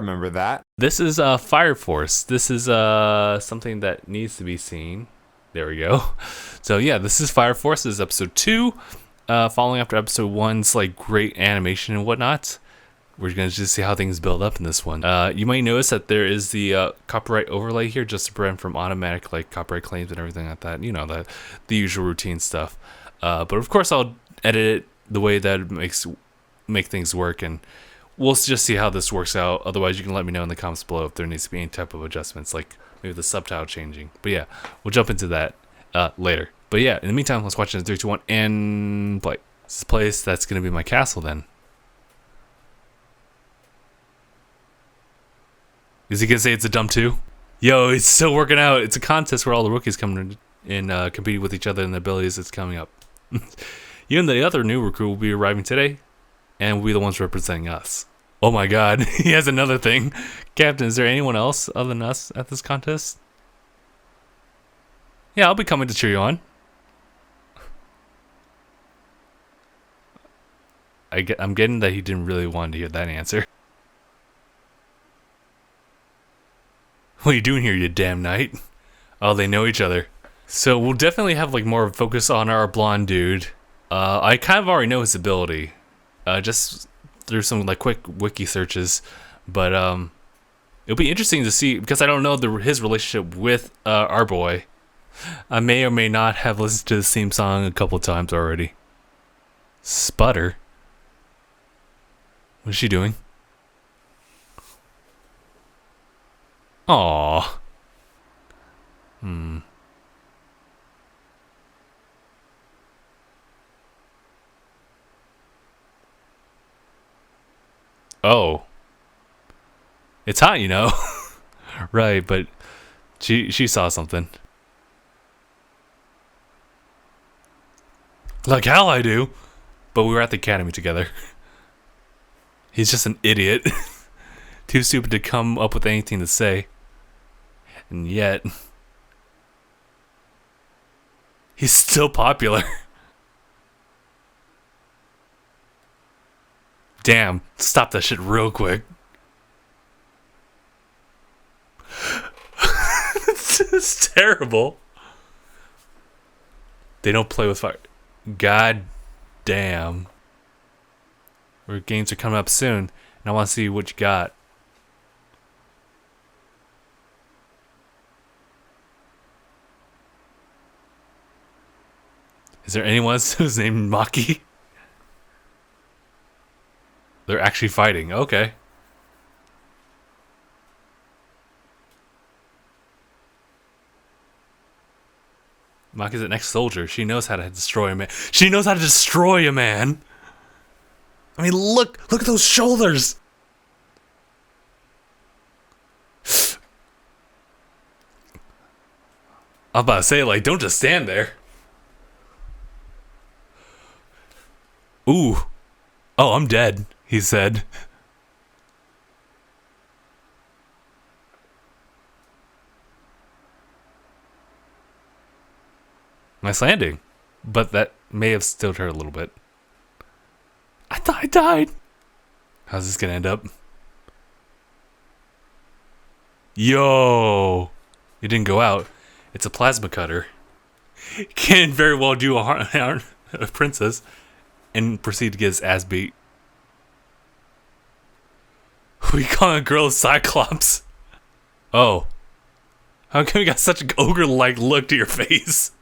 remember that. This is Fire Force. This is something that needs to be seen. There we go. So yeah, this is Fire Force. This is episode 2. Following after episode 1's like great animation and whatnot. We're gonna just see how things build up in this one. You might notice that there is the copyright overlay here just to prevent from automatic like copyright claims and everything like that. You know, the usual routine stuff. But of course I'll edit it the way that make things work, and we'll just see how this works out. Otherwise, you can let me know in the comments below if there needs to be any type of adjustments, like maybe the subtitle changing. But yeah, we'll jump into that later. But yeah, in the meantime, let's watch it in 3, 2, 1, and play. This place, that's going to be my castle then. Is he going to say it's a dump too? Yo, it's still working out. It's a contest where all the rookies come in and competing with each other and the abilities that's coming up. You and the other new recruit will be arriving today, and we'll be the ones representing us. Oh my god, he has another thing. Captain, is there anyone else other than us at this contest? Yeah, I'll be coming to cheer you on. I'm getting that he didn't really want to hear that answer. What are you doing here, you damn knight? Oh, they know each other. So we'll definitely have like more focus on our blonde dude. I kind of already know his ability. Just through some like quick wiki searches, but it'll be interesting to see because I don't know his relationship with our boy. I may or may not have listened to the theme song a couple times already. Sputter. What's she doing? Aww. Oh. It's hot, you know. Right, but she saw something. Like hell I do. But we were at the academy together. He's just an idiot. Too stupid to come up with anything to say. And yet he's still popular. Damn, stop that shit real quick. It's terrible. They don't play with fire. God damn. Our games are coming up soon, and I want to see what you got. Is there anyone who's named Maki? They're actually fighting. Okay. Maki's an ex-soldier. She knows how to destroy a man. She knows how to destroy a man. I mean, look at those shoulders. I'm about to say, like, don't just stand there. Ooh. Oh, I'm dead, he said. Nice landing. But that may have stilled her a little bit. I thought I died. How's this gonna end up? Yo. It didn't go out. It's a plasma cutter. Can very well do a princess and proceed to get his ass beat. We call a girl a Cyclops. Oh. How come you got such an ogre-like look to your face?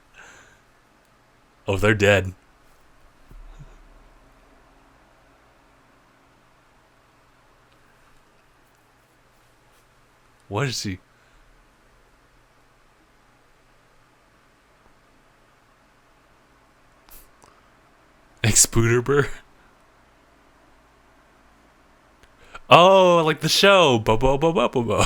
Oh, they're dead. What is she? Expooderber? Oh, like the show. Bo bo bo bo bo bo.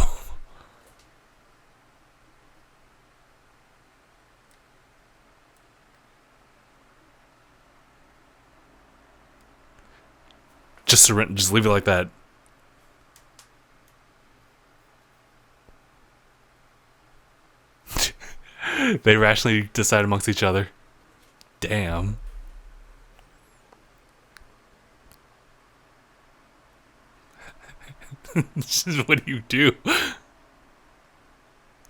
Just leave it like that. They rationally decide amongst each other. Damn. What do you do?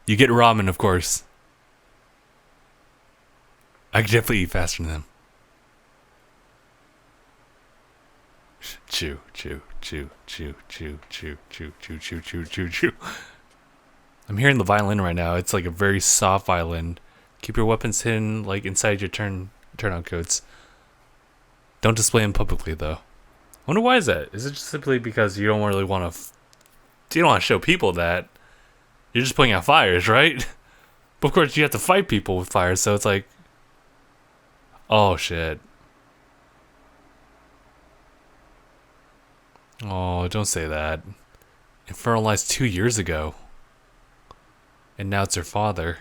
You get ramen, of course. I could definitely eat faster than them. Chew, chew, chew, chew, chew, chew, chew, chew, chew, chew, chew, chew. I'm hearing the violin right now. It's like a very soft violin. Keep your weapons hidden, like inside your turnout coats. Don't display them publicly, though. I wonder why is that? Is it just simply because you don't really want to? You don't want to show people that you're just putting out fires, right? But of course, you have to fight people with fires, so it's like, oh shit. Oh, don't say that. Infernalized 2 years ago. And now it's her father.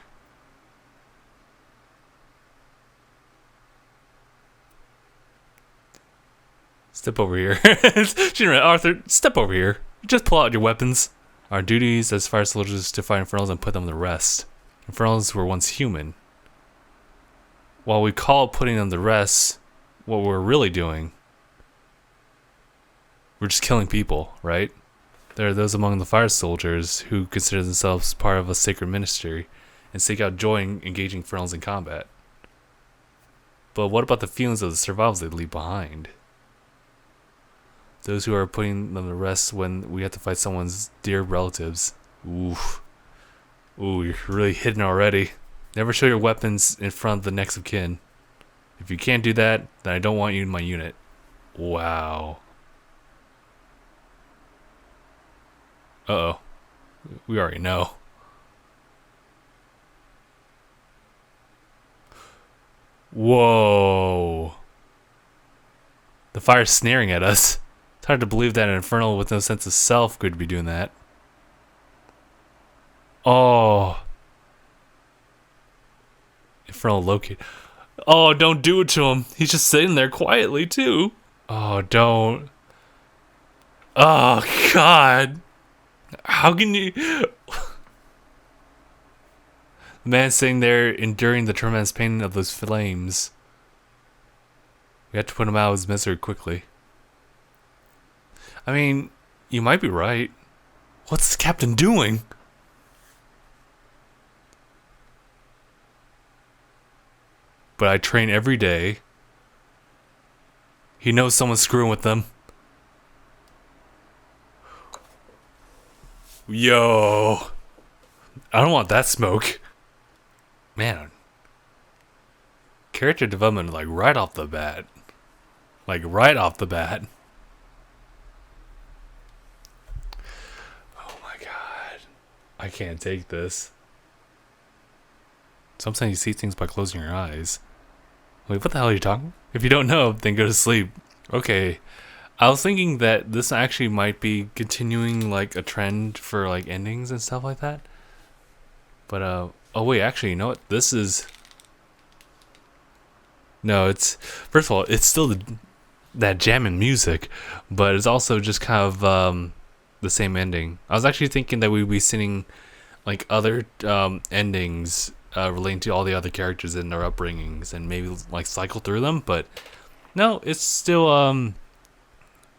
Step over here. Arthur, step over here. Just pull out your weapons. Our duties as fire soldiers is to fight Infernals and put them to rest. Infernals were once human. While we call putting them to rest what we're really doing, we're just killing people, right? There are those among the fire soldiers who consider themselves part of a sacred ministry and seek out joy in engaging Infernals in combat. But what about the feelings of the survivors they leave behind? Those who are putting them to rest when we have to fight someone's dear relatives. Oof. Ooh, you're really hidden already. Never show your weapons in front of the next of kin. If you can't do that, then I don't want you in my unit. Wow. Uh-oh. We already know. Whoa. The fire's snaring at us. It's hard to believe that an infernal with no sense of self could be doing that. Oh. Infernal locate. Oh, don't do it to him. He's just sitting there quietly, too. Oh, don't. Oh, God. How can you... The man sitting there enduring the tremendous pain of those flames. We have to put him out of his misery quickly. I mean, you might be right. What's the captain doing? But I train every day. He knows someone's screwing with them. Yo. I don't want that smoke. Man. Character development, like, right off the bat. Like, right off the bat. Oh my god. I can't take this. Sometimes you see things by closing your eyes. Wait, what the hell are you talking? If you don't know, then go to sleep. Okay. I was thinking that this actually might be continuing, like, a trend for, like, endings and stuff like that. But, oh wait, actually, you know what? This is... No, it's... First of all, it's still that jamming music, but it's also just kind of, the same ending. I was actually thinking that we'd be seeing, like, other, endings, relating to all the other characters in their upbringings and maybe, like, cycle through them, but... No, it's still,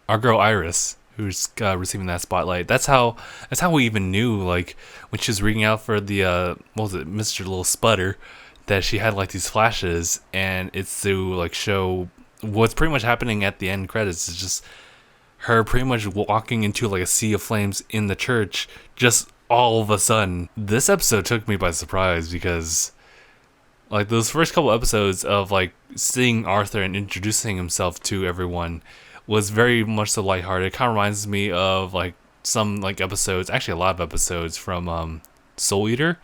our girl Iris, who's receiving that spotlight. That's how we even knew, like, when she was reading out for the what was it, Mr. Little Sputter, that she had like these flashes, and it's to like show what's pretty much happening at the end credits. It's just her pretty much walking into like a sea of flames in the church, just all of a sudden. This episode took me by surprise because like those first couple episodes of like seeing Arthur and introducing himself to everyone was very much so lighthearted. It kind of reminds me of like some like episodes, actually a lot of episodes from Soul Eater,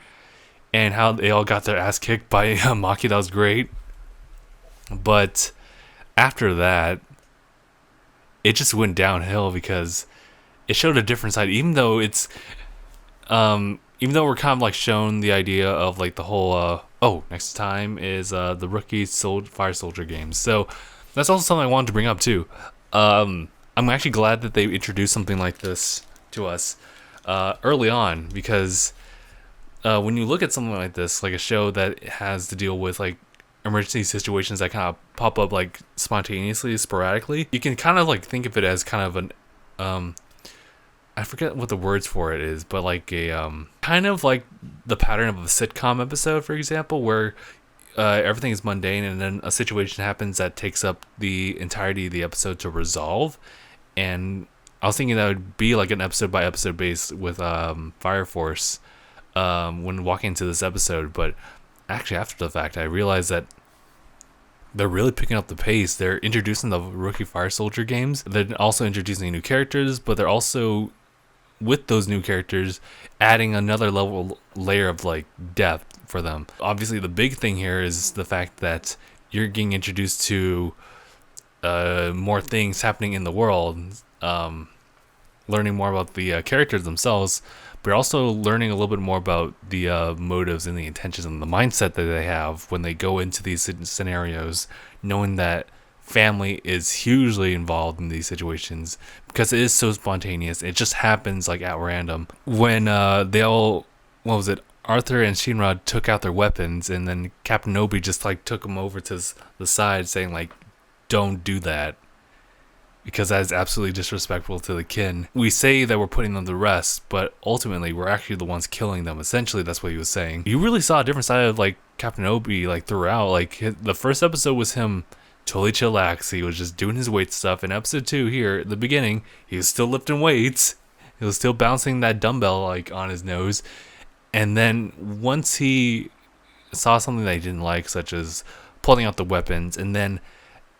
and how they all got their ass kicked by Maki. That was great. But after that, it just went downhill because it showed a different side. Even though it's, even though we're kind of like shown the idea of like the whole, next time is the rookie Fire Soldier games. So that's also something I wanted to bring up too. I'm actually glad that they introduced something like this to us early on, because when you look at something like this, like a show that has to deal with like emergency situations that kind of pop up like spontaneously, sporadically, you can kind of like think of it as kind of an I forget what the words for it is, but like a kind of like the pattern of a sitcom episode, for example, where everything is mundane and then a situation happens that takes up the entirety of the episode to resolve. And I was thinking that would be like an episode by episode base with Fire Force when walking into this episode, but actually after the fact I realized that they're really picking up the pace. They're introducing the rookie fire soldier games. They're also introducing new characters, but they're also, with those new characters, adding another layer of like depth for them. Obviously the big thing here is the fact that you're getting introduced to more things happening in the world, learning more about the characters themselves, but you're also learning a little bit more about the motives and the intentions and the mindset that they have when they go into these scenarios, knowing that family is hugely involved in these situations because it is so spontaneous. It just happens like at random. When they all, what was it, Arthur and Shinra took out their weapons, and then Captain Obi just like took them over to the side saying like, don't do that, because that is absolutely disrespectful to the kin. We say that we're putting them to rest, but ultimately we're actually the ones killing them. Essentially, that's what he was saying. You really saw a different side of like Captain Obi like throughout. Like the first episode was him totally chillax. He was just doing his weight stuff. In episode 2 here at the beginning, he was still lifting weights. He was still bouncing that dumbbell like on his nose. And then once he saw something that he didn't like, such as pulling out the weapons, and then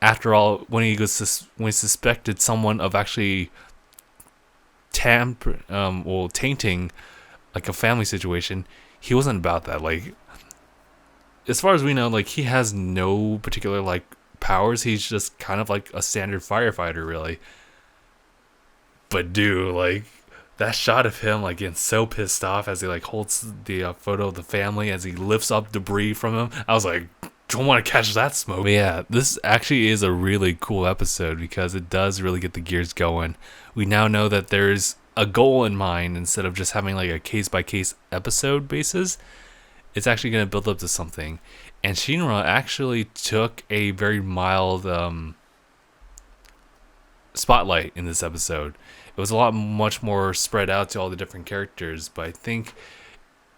after all, when he suspected someone of actually tainting like a family situation, he wasn't about that. Like, as far as we know, like he has no particular like powers. He's just kind of like a standard firefighter, really. But dude, like that shot of him like getting so pissed off as he like holds the photo of the family as he lifts up debris from him, I was like, don't want to catch that smoke. But yeah, this actually is a really cool episode because it does really get the gears going. We now know that there's a goal in mind instead of just having like a case by case episode basis. It's actually going to build up to something. And Shinra actually took a very mild spotlight in this episode. It was a lot much more spread out to all the different characters, but I think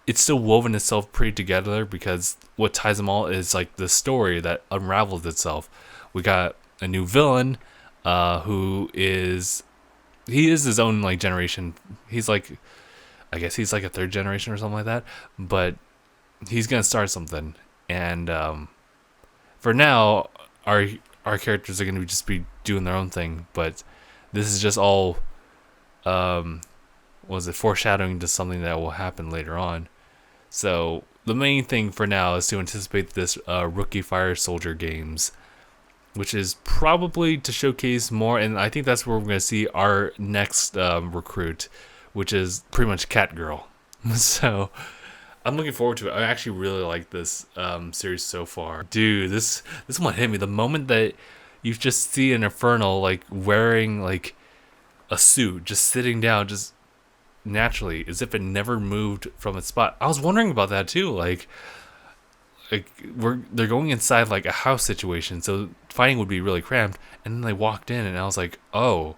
it's still woven itself pretty together because what ties them all is like the story that unravels itself. We got a new villain who is his own like generation. He's like, I guess he's like a third generation or something like that, but he's gonna start something. And for now, our characters are gonna just be doing their own thing, but this is just all foreshadowing to something that will happen later on. So the main thing for now is to anticipate this rookie fire soldier games, which is probably to showcase more, and I think that's where we're going to see our next recruit, which is pretty much Catgirl. So I'm looking forward to it. I actually really like this series so far. Dude, this one hit me. The moment that you just see an Infernal like wearing like a suit, just sitting down, just naturally as if it never moved from its spot. I was wondering about that too. Like they're going inside like a house situation, so fighting would be really cramped. And then they walked in, and I was like, oh,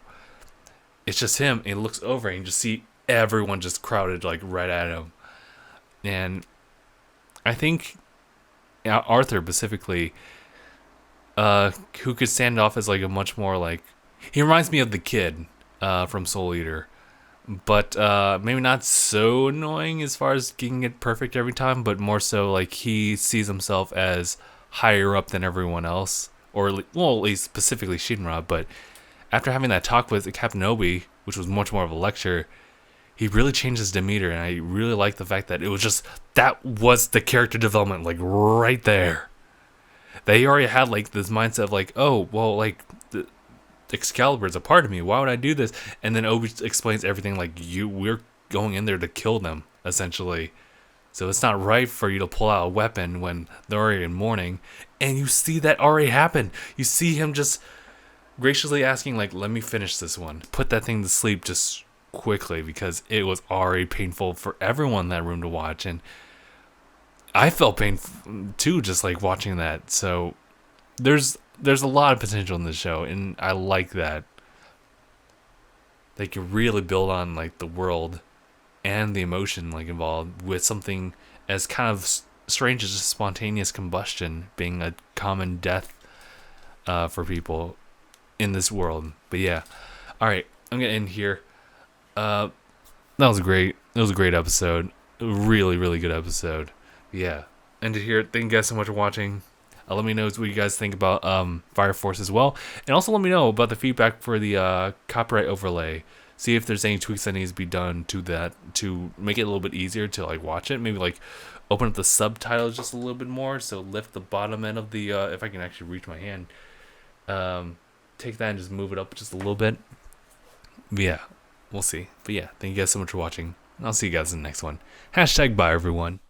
it's just him. And he looks over, and you just see everyone just crowded like right at him. And I think Arthur specifically, who could stand off as like a much more like, he reminds me of the kid from Soul Eater. But maybe not so annoying as far as getting it perfect every time, but more so like he sees himself as higher up than everyone else, or at least specifically Shinra. But after having that talk with Captain Obi, which was much more of a lecture, he really changed his demeanor, and I really like the fact that it was just, that was the character development, like right there. They already had like this mindset of like, oh, well, like Excalibur is a part of me. Why would I do this? And then Obi explains everything like, we're going in there to kill them, essentially. So it's not right for you to pull out a weapon when they're already in mourning. And you see that already happen. You see him just graciously asking like, let me finish this one. Put that thing to sleep just quickly, because it was already painful for everyone in that room to watch. And I felt pain too, just like watching that. So there's a lot of potential in this show, and I like that. they can really build on like the world and the emotion like involved with something as kind of strange as just spontaneous combustion being a common death for people in this world. But yeah, all right, I'm gonna end here. That was great. It was a great episode. A really, really good episode. Yeah, end it here. Thank you guys so much for watching. Let me know what you guys think about Fire Force as well, and also let me know about the feedback for the copyright overlay. See if there's any tweaks that needs to be done to that to make it a little bit easier to like watch it. Maybe like open up the subtitles just a little bit more, so lift the bottom end of the if I can actually reach my hand, take that and just move it up just a little bit. But yeah, we'll see. But yeah, thank you guys so much for watching. I'll see you guys in the next one. #bye everyone.